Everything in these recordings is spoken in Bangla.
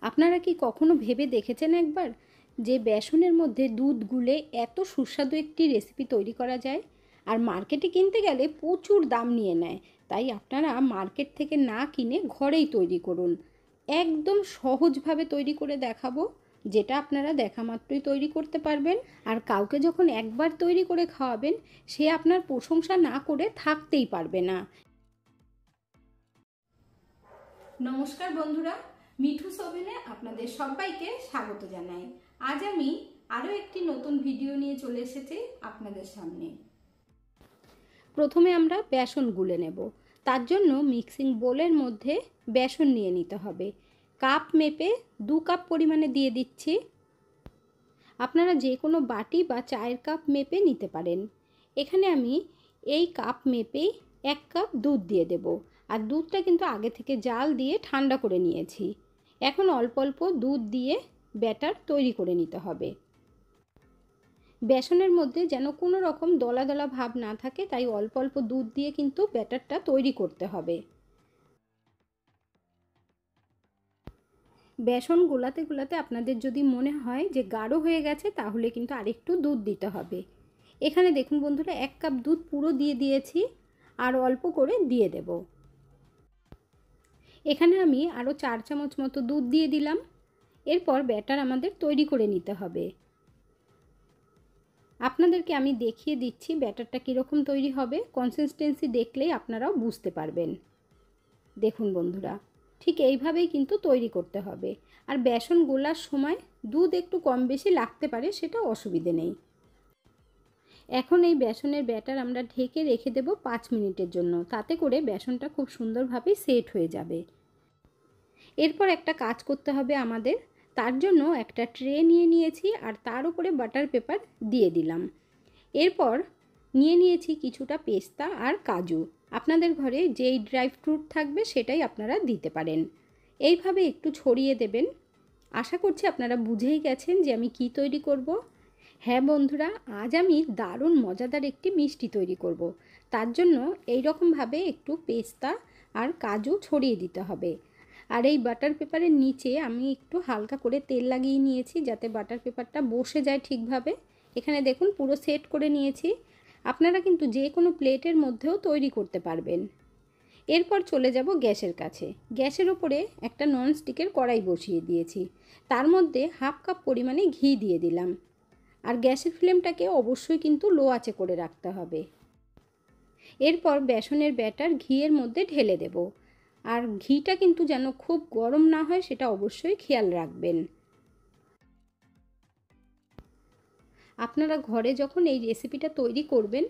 আপনারা কি কখনো ভেবে দেখেছেন একবার যে বেসনের মধ্যে দুধ গুলে এত সুস্বাদু একটি রেসিপি তৈরি করা যায়? আর মার্কেটে কিনতে গেলে প্রচুর দাম নিয়ে নেয়। তাই আপনারা মার্কেট থেকে না কিনে ঘরেই তৈরি করুন। একদম সহজভাবে তৈরি করে দেখাবো, যেটা আপনারা দেখা মাত্রই তৈরি করতে পারবেন। আর কাউকে যখন একবার তৈরি করে খাওয়াবেন, সে আপনার প্রশংসা না করে থাকতেই পারবে না। নমস্কার বন্ধুরা, মিঠুস ওভেনে আপনাদের সবাইকে স্বাগত জানাই। আজ আমি আরও একটি নতুন ভিডিও নিয়ে চলে এসেছি আপনাদের সামনে। প্রথমে আমরা বেসন গুলে নেব। তার জন্য মিক্সিং বোলের মধ্যে বেসন নিয়ে নিতে হবে। কাপ মেপে 2 কাপ পরিমাণে দিয়ে দিচ্ছি। আপনারা যে কোনো বাটি বা চায়ের কাপ মেপে নিতে পারেন। এখানে আমি এই কাপ মেপেই 1 কাপ দুধ দিয়ে দেব। আর দুধটা কিন্তু আগে থেকে জাল দিয়ে ঠান্ডা করে নিয়েছি। এখন অল্প অল্প দুধ দিয়ে ব্যাটার তৈরি করে নিতে হবে। বেসনের মধ্যে যেন কোনো রকম দলা দলা ভাব না থাকে, তাই অল্প অল্প দুধ দিয়ে কিন্তু ব্যাটারটা তৈরি করতে হবে। বেসন গোলাতে গোলাতে আপনাদের যদি মনে হয় যে গাঢ় হয়ে গেছে, তাহলে কিন্তু আরেকটু দুধ দিতে হবে। এখানে দেখুন বন্ধুরা, 1 কাপ দুধ পুরো দিয়ে দিয়েছি, আর অল্প করে দিয়ে দেব। এখানে আমি আরও 4 চামচ মতো দুধ দিয়ে দিলাম। এরপর ব্যাটার আমাদের তৈরি করে নিতে হবে। আপনাদেরকে আমি দেখিয়ে দিচ্ছি ব্যাটারটা কীরকম তৈরি হবে। কনসিস্টেন্সি দেখলেই আপনারাও বুঝতে পারবেন। দেখুন বন্ধুরা, ঠিক এইভাবেই কিন্তু তৈরি করতে হবে। আর বেসন গোলার সময় দুধ একটু কম বেশি লাগতে পারে, সেটা অসুবিধে নেই। এখন এই বেসনের ব্যাটার আমরা ঢেকে রেখে দেব 5 মিনিটের জন্য। তাতে করে বেসনটা খুব সুন্দরভাবে সেট হয়ে যাবে। এরপর একটা কাজ করতে হবে আমাদের। তার জন্য একটা ট্রে নিয়ে নিয়েছি, আর তার উপরে বাটার পেপার দিয়ে দিলাম। এরপর নিয়ে নিয়েছি কিছুটা পেস্তা আর কাজু। আপনাদের ঘরে যেই ড্রাই ফ্রুট থাকবে সেটাই আপনারা দিতে পারেন। এইভাবে একটু ছড়িয়ে দেবেন। আশা করছি আপনারা বুঝেই গেছেন যে আমি কি তৈরি করব। হ্যাঁ বন্ধুরা, আজ আমি দারুণ মজাদার একটি মিষ্টি তৈরি করব। তার জন্য এই রকমভাবে একটু পেস্তা আর কাজু ছড়িয়ে দিতে হবে। আর এই বাটার পেপারের নিচে আমি একটু হালকা করে তেল লাগিয়ে নিয়েছি, যাতে বাটার পেপারটা বসে যায় ঠিকভাবে। এখানে দেখুন পুরো সেট করে নিয়েছি। আপনারা কিন্তু যে কোনো প্লেটের মধ্যেও তৈরি করতে পারবেন। এরপর চলে যাব গ্যাসের কাছে। গ্যাসের ওপরে একটা ননস্টিকের কড়াই বসিয়ে দিয়েছি। তার মধ্যে 1/2 কাপ পরিমাণে ঘি দিয়ে দিলাম। আর গ্যাসের ফ্লেমটাকে অবশ্যই কিন্তু লো আঁচে করে রাখতে হবে। এরপর বেসনের ব্যাটার ঘিয়ের মধ্যে ঢেলে দেব। আর ঘিটা কিন্তু যেন খুব গরম না হয়, সেটা অবশ্যই খেয়াল রাখবেন। আপনারা ঘরে যখন এই রেসিপিটা তৈরি করবেন,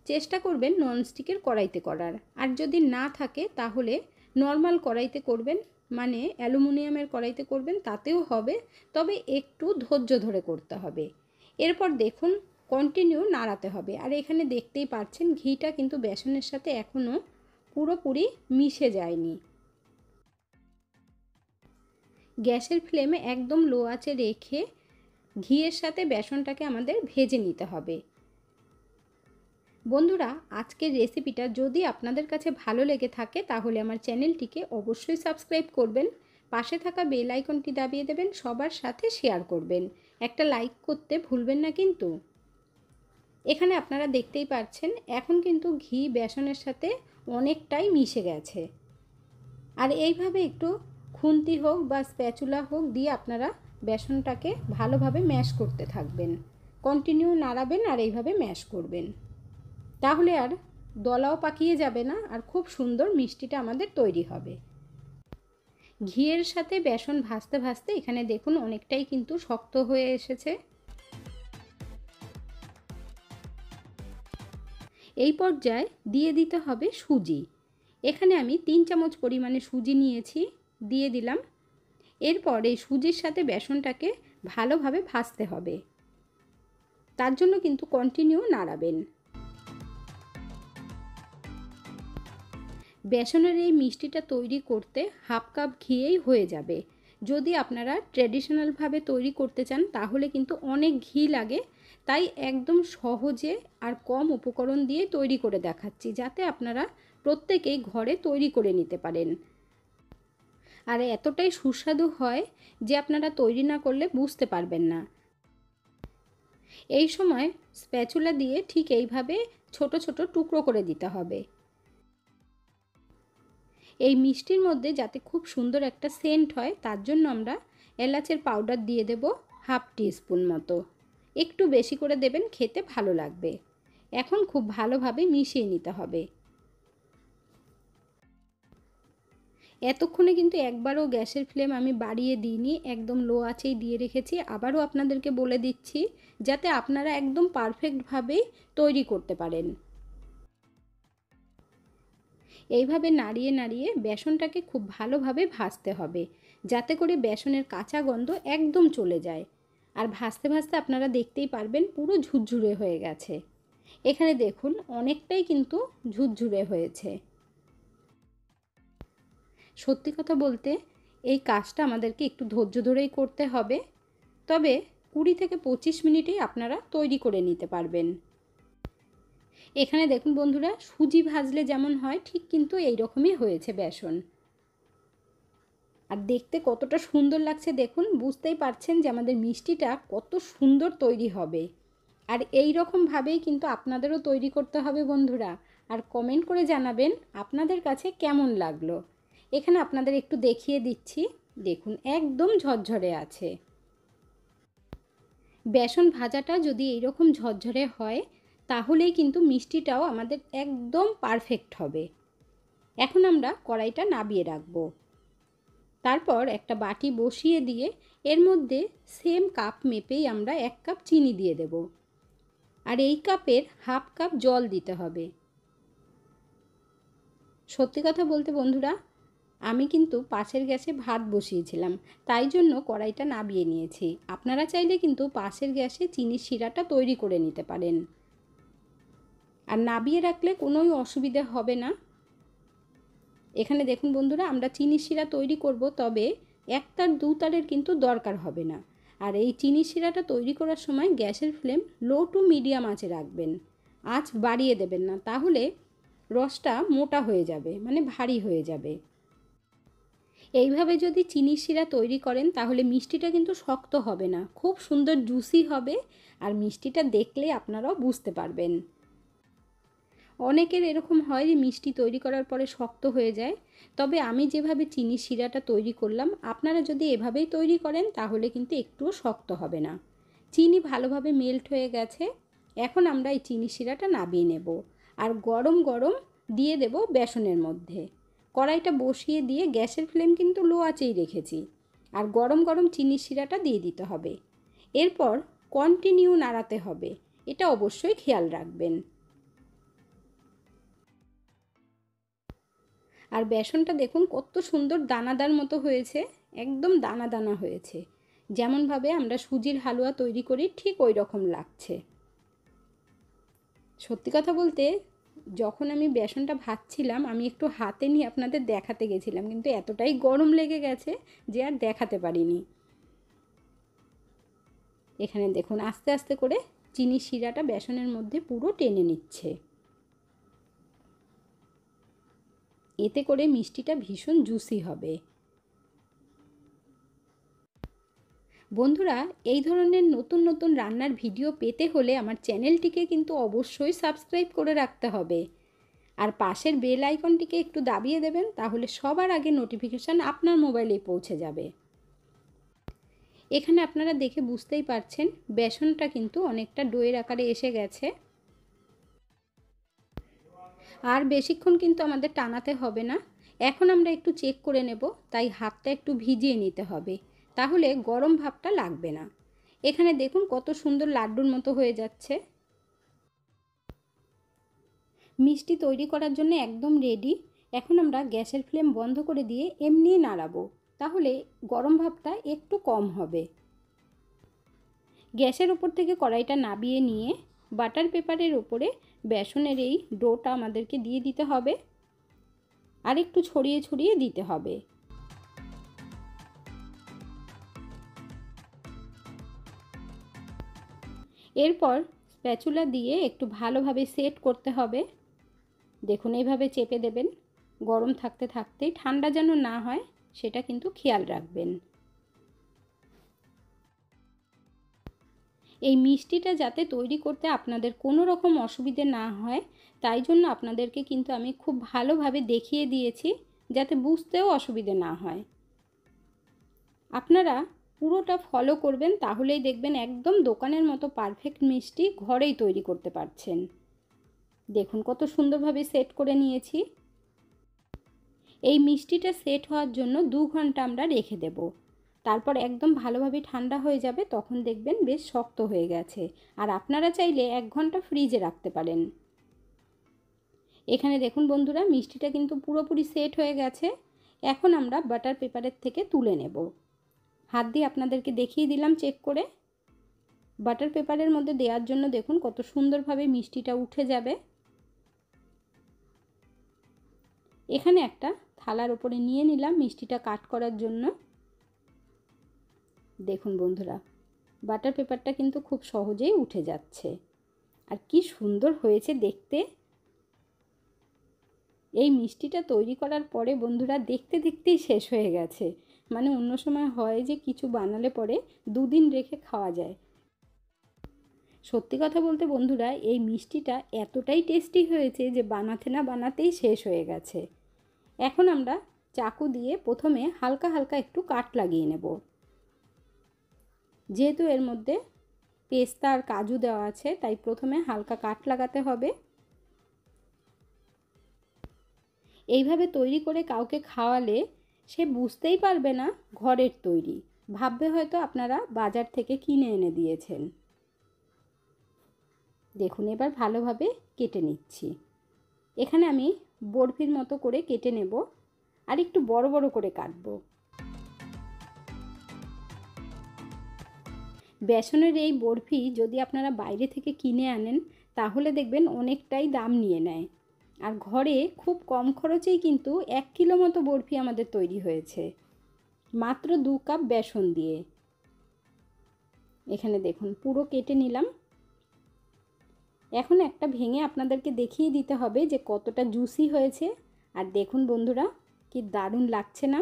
চেষ্টা করবেন ননস্টিকের কড়াইতে করার। আর যদি না থাকে তাহলে নর্মাল কড়াইতে করবেন, মানে অ্যালুমিনিয়ামের কড়াইতে করবেন, তাতেও হবে। তবে একটু ধৈর্য ধরে করতে হবে। এরপর দেখুন কন্টিনিউ নাড়াতে হবে। আর এখানে দেখতেই পাচ্ছেন ঘিটা কিন্তু বেসনের সাথে এখনও পুরোপুরি মিশে যায়নি। গ্যাসের ফ্লেমে একদম লো আঁচে রেখে ঘিয়ের সাথে বেসনটাকে আমাদের ভেজে নিতে হবে। বন্ধুরা, আজকের রেসিপিটা যদি আপনাদের কাছে ভালো লেগে থাকে, তাহলে আমার চ্যানেলটিকে অবশ্যই সাবস্ক্রাইব করবেন। পাশে থাকা বেল আইকনটি দাবিয়ে দেবেন, সবার সাথে শেয়ার করবেন। একটা লাইক করতে ভুলবেন না কিন্তু। এখানে আপনারা দেখতেই পাচ্ছেন এখন কিন্তু ঘি বেসনের সাথে অনেকটাই মিশে গেছে। আর এইভাবে একটু খুন্তি হোক বা স্প্যাচুলা হোক দিয়ে আপনারা বেসনটাকে ভালোভাবে ম্যাশ করতে থাকবেন। কন্টিনিউ নাড়াবেন আর এইভাবে ম্যাশ করবেন। তাহলে আর দলাও পাকিয়ে যাবে না, আর খুব সুন্দর মিষ্টিটা আমাদের তৈরি হবে। ঘিয়ের সাথে বেসন ভাজতে ভাজতে এখানে দেখুন অনেকটাই কিন্তু শক্ত হয়ে এসেছে। এই পর্যায়ে দিয়ে দিতে হবে সুজি। এখানে আমি 3 চামচ পরিমাণে সুজি নিয়েছি, দিয়ে দিলাম। এরপর এই সুজির সাথে বেসনটাকে ভালোভাবে ভাজতে হবে। তার জন্য কিন্তু কন্টিনিউ নাড়াবেন। বেসনের এই মিষ্টিটা তৈরি করতে 1/2 কাপ ঘিয়েই হয়ে যাবে। যদি আপনারা ট্র্যাডিশনালভাবে তৈরি করতে চান, তাহলে কিন্তু অনেক ঘি লাগে। তাই একদম সহজে আর কম উপকরণ দিয়ে তৈরি করে দেখাচ্ছি, যাতে আপনারা প্রত্যেকেই ঘরে তৈরি করে নিতে পারেন। আর এতটাই সুস্বাদু হয় যে আপনারা তৈরি না করলে বুঝতে পারবেন না। এই সময় স্প্যাচুলা দিয়ে ঠিক এইভাবে ছোট ছোট টুকরো করে দিতে হবে। এই মিষ্টির মধ্যে যাতে খুব সুন্দর একটা সেন্ট হয় তার জন্য আমরা এলাচের পাউডার দিয়ে দেব হাফ টিস্পুন মতো। একটু বেশি করে দেবেন, খেতে ভালো লাগবে। এখন খুব ভালোভাবে মিশিয়ে নিতে হবে। এতক্ষণে কিন্তু একবারও গ্যাসের ফ্লেম আমি বাড়িয়ে দিইনি, একদম লো আঁচেই দিয়ে রেখেছি। আবারও আপনাদেরকে বলে দিচ্ছি যাতে আপনারা একদম পারফেক্টভাবে তৈরি করতে পারেন। এইভাবে নাড়িয়ে নাড়িয়ে বেসনটাকে খুব ভালোভাবে ভাজতে হবে যাতে করে বেসনের কাঁচা গন্ধ একদম চলে যায়। আর ভাজতে ভাজতে আপনারা দেখতেই পারবেন পুরো ঝুরঝুরে হয়ে গেছে। এখানে দেখুন অনেকটাই কিন্তু ঝুরঝুরে হয়েছে। সত্যি কথা বলতে এই কাজটা আমাদেরকে একটু ধৈর্য ধরেই করতে হবে, তবে 20 থেকে 25 মিনিটেই আপনারা তৈরি করে নিতে পারবেন। এখানে দেখুন বন্ধুরা, সুজি ভাজলে যেমন হয় ঠিক কিন্তু এই রকমই হয়েছে বেসন। আর দেখতে কতটা সুন্দর লাগছে দেখুন, বুঝতেই পারছেন যে আমাদের মিষ্টিটা কত সুন্দর তৈরি হবে। আর এই রকমভাবেই কিন্তু আপনাদেরও তৈরি করতে হবে বন্ধুরা। আর কমেন্ট করে জানাবেন আপনাদের কাছে কেমন লাগলো। এখানে আপনাদের একটু দেখিয়ে দিচ্ছি, দেখুন একদম ঝরঝরে আছে। বেসন ভাজাটা যদি এইরকম ঝরঝরে হয় তাহলেই কিন্তু মিষ্টিটাও আমাদের একদম পারফেক্ট হবে। এখন আমরা কড়াইটা নামিয়ে রাখবো। তারপর একটা বাটি বসিয়ে দিয়ে এর মধ্যে সেম কাপ মেপেই আমরা 1 কাপ চিনি দিয়ে দেব। আর এই কাপের হাফ কাপ জল দিতে হবে। সত্যি কথা বলতে বন্ধুরা, আমি কিন্তু পাশের গ্যাসে ভাত বসিয়েছিলাম, তাই জন্য কড়াইটা নামিয়ে নিয়েছি। আপনারা চাইলে কিন্তু পাশের গ্যাসে চিনির শিরাটা তৈরি করে নিতে পারেন। আর নামিয়ে রাখলে কোনোই অসুবিধা হবে না। এখানে দেখুন বন্ধুরা, আমরা চিনির শিরা তৈরি করব, তবে 1 তার 2 তারের কিন্তু দরকার হবে না। আর এই চিনির শিরাটা তৈরি করার সময় গ্যাসের ফ্লেম লো টু মিডিয়াম আঁচে রাখবেন, আঁচ বাড়িয়ে দেবেন না, তাহলে রসটা মোটা হয়ে যাবে, মানে ভারী হয়ে যাবে। এইভাবে যদি চিনির শিরা তৈরি করেন তাহলে মিষ্টিটা কিন্তু শক্ত হবে না, খুব সুন্দর জুসি হবে। আর মিষ্টিটা দেখলে আপনারাও বুঝতে পারবেন। অনেকের এরকম হয় যে মিষ্টি তৈরি করার পরে শক্ত হয়ে যায়, তবে আমি যেভাবে চিনির শিরাটা তৈরি করলাম আপনারা যদি এভাবেই তৈরি করেন তাহলে কিন্তু একটুও শক্ত হবে না। চিনি ভালোভাবে মেল্ট হয়ে গেছে। এখন আমরা এই চিনির শিরাটা নামিয়ে নেব আর গরম গরম দিয়ে দেব বেসনের মধ্যে। কড়াইটা বসিয়ে দিয়ে গ্যাসের ফ্লেম কিন্তু লো আঁচেই রেখেছি। আর গরম গরম চিনির শিরাটা দিয়ে দিতে হবে। এরপর কন্টিনিউ নাড়াতে হবে, এটা অবশ্যই খেয়াল রাখবেন। আর বেসনটা দেখুন কত সুন্দর দানাদার মতো হয়েছে, একদম দানা দানা হয়েছে। যেমনভাবে আমরা সুজির হালুয়া তৈরি করি ঠিক ওই রকম লাগছে। সত্যি কথা বলতে যখন আমি বেসনটা ভাজছিলাম আমি একটু হাতে নিয়ে আপনাদের দেখাতে গেছিলাম, কিন্তু এতটাই গরম লেগে গেছে যে আর দেখাতে পারিনি। এখানে দেখুন আস্তে আস্তে করে চিনি শিরাটা বেসনের মধ্যে পুরো টেনে নিচ্ছে। এতে করে মিষ্টিটা ভীষণ জুসি হবে। বন্ধুরা, এই ধরনের নতুন নতুন রান্নার ভিডিও পেতে হলে আমার চ্যানেলটিকে কিন্তু অবশ্যই সাবস্ক্রাইব করে রাখতে হবে। আর পাশের বেল আইকনটিকে একটু দাবিয়ে দেবেন, তাহলে সবার আগে নোটিফিকেশান আপনার মোবাইলেই পৌঁছে যাবে। এখানে আপনারা দেখে বুঝতেই পারছেন বেসনটা কিন্তু অনেকটা ডোয়ের আকারে এসে গেছে। আর বেশিক্ষণ কিন্তু আমাদের টানাতে হবে না। এখন আমরা একটু চেক করে নেব, তাই হাতটা একটু ভিজিয়ে নিতে হবে, তাহলে গরম ভাবটা লাগবে না। এখানে দেখুন কত সুন্দর লাড্ডুর মতো হয়ে যাচ্ছে। মিষ্টি তৈরি করার জন্য একদম রেডি। এখন আমরা গ্যাসের ফ্লেম বন্ধ করে দিয়ে এমনি নাড়াবো, তাহলে গরম ভাবটা একটু কম হবে। গ্যাসের ওপর থেকে কড়াইটা নামিয়ে নিয়ে বাটার পেপারের ওপরে বেসনের এই ডোটা আমাদেরকে দিয়ে দিতে হবে, আর একটু ছড়িয়ে ছড়িয়ে দিতে হবে। এরপর স্প্যাচুলা দিয়ে একটু ভালোভাবে সেট করতে হবে। দেখুন এইভাবে চেপে দেবেন, গরম থাকতে থাকতেই, ঠান্ডা যেন না হয় সেটা কিন্তু খেয়াল রাখবেন। এই মিষ্টিটা যাতে তৈরি করতে আপনাদের কোনো রকম অসুবিধে না হয়, তাই জন্য আপনাদেরকে কিন্তু আমি খুব ভালোভাবে দেখিয়ে দিয়েছি, যাতে বুঝতেও অসুবিধে না হয়। আপনারা পুরোটা ফলো করবেন, তাহলেই দেখবেন একদম দোকানের মতো পারফেক্ট মিষ্টি ঘরেই তৈরি করতে পারছেন। দেখুন কত সুন্দরভাবে সেট করে নিয়েছি। এই মিষ্টিটা সেট হওয়ার জন্য 2 ঘন্টা আমরা রেখে দেব। তারপর একদম ভালোভাবে ঠান্ডা হয়ে যাবে, তখন দেখবেন বেশ শক্ত হয়ে গেছে। আর আপনারা চাইলে 1 ঘন্টা ফ্রিজে রাখতে পারেন। এখানে দেখুন বন্ধুরা, মিষ্টিটা কিন্তু পুরোপুরি সেট হয়ে গেছে। এখন আমরা বাটার পেপারের থেকে তুলে নেব। হাত দিয়ে আপনাদেরকে দেখিয়ে দিলাম চেক করে। বাটার পেপারের মধ্যে দেওয়ার জন্য দেখুন কত সুন্দরভাবে মিষ্টিটা উঠে যাবে। এখানে একটা থালার উপরে নিয়ে নিলাম মিষ্টিটা কাট করার জন্য। দেখুন বন্ধুরা, বাটার পেপারটা কিন্তু খুব সহজেই উঠে যাচ্ছে। আর কি সুন্দর হয়েছে দেখতে। এই মিষ্টিটা তৈরি করার পরে বন্ধুরা দেখতে দেখতেই শেষ হয়ে গেছে। মানে অন্য সময় হয় যে কিছু বানালে পরে 2 দিন রেখে খাওয়া যায়। সত্যি কথা বলতে বন্ধুরা, এই মিষ্টিটা এতটাই টেস্টি হয়েছে যে বানাতে না বানাতেই শেষ হয়ে গেছে। এখন আমরা চাকু দিয়ে প্রথমে হালকা হালকা একটু কাট লাগিয়ে নেব। যেহেতু এর মধ্যে পেস্তা আর কাজু দেওয়া আছে, তাই প্রথমে হালকা কাট লাগাতে হবে। এইভাবে তৈরি করে কাউকে খাওয়ালে সে বুঝতেই পারবে না ঘরের তৈরি, ভাববে হয়তো আপনারা বাজার থেকে কিনে এনে দিয়েছেন। দেখুন এবার ভালোভাবে কেটে নিচ্ছি। এখানে আমি বরফির মতো করে কেটে নেব, আর একটু বড় বড় করে কাটবো। বেসনের এই বরফি যদি আপনারা বাইরে থেকে কিনে আনেন, তাহলে দেখবেন অনেকটাই দাম নিয়ে নেয়। আর ঘরে খুব কম খরচেই কিন্তু 1 কিলো মতো বরফি আমাদের তৈরি হয়েছে, মাত্র 2 কাপ বেসন দিয়ে। এখানে দেখুন পুরো কেটে নিলাম। এখন একটা ভেঙে আপনাদেরকে দেখিয়ে দিতে হবে যে কতটা জুসি হয়েছে। আর দেখুন বন্ধুরা, কি দারুণ লাগছে না?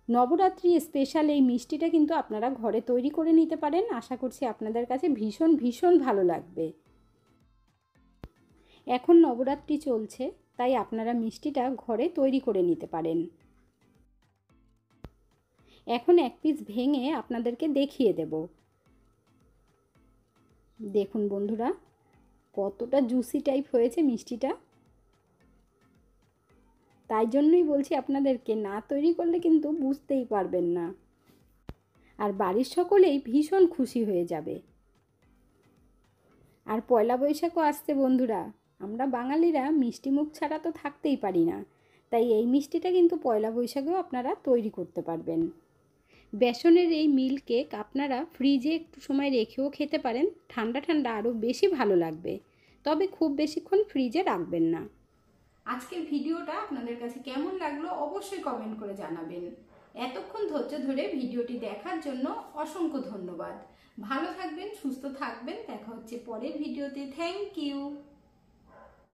নবরাত্রি স্পেশাল এই মিষ্টিটা কিন্তু আপনারা ঘরে তৈরি করে নিতে পারেন। আশা করছি আপনাদের কাছে ভীষণ ভীষণ ভালো লাগবে। এখন নবরাত্রি চলছে, তাই আপনারা মিষ্টিটা ঘরে তৈরি করে নিতে পারেন। এখন এক পিস ভেঙে আপনাদেরকে দেখিয়ে দেব। দেখুন বন্ধুরা, কতটা জুসি টাইপ হয়েছে মিষ্টিটা। তাই জন্যই বলছি আপনাদেরকে, না তৈরি করলে কিন্তু বুঝতেই পারবেন না। আর বাড়ির সকলেই ভীষণ খুশি হয়ে যাবে। আর পয়লা বৈশাখও আসছে বন্ধুরা। আমরা বাঙালিরা মিষ্টি মুখ ছাড়া তো থাকতেই পারি না, তাই এই মিষ্টিটা কিন্তু পয়লা বৈশাখেও আপনারা তৈরি করতে পারবেন। বেসনের এই মিল্ক কেক আপনারা ফ্রিজে একটু সময় রেখেও খেতে পারেন। ঠান্ডা ঠান্ডা আরও বেশি ভালো লাগবে, তবে খুব বেশিক্ষণ ফ্রিজে রাখবেন না। আজকের ভিডিওটা আপনাদের কাছে কেমন লাগলো অবশ্যই কমেন্ট করে জানাবেন। এতক্ষণ ধৈর্য ধরে ভিডিওটি দেখার জন্য অসংখ্য ধন্যবাদ। ভালো থাকবেন, সুস্থ থাকবেন। দেখা হচ্ছে পরের ভিডিওতে। Thank you.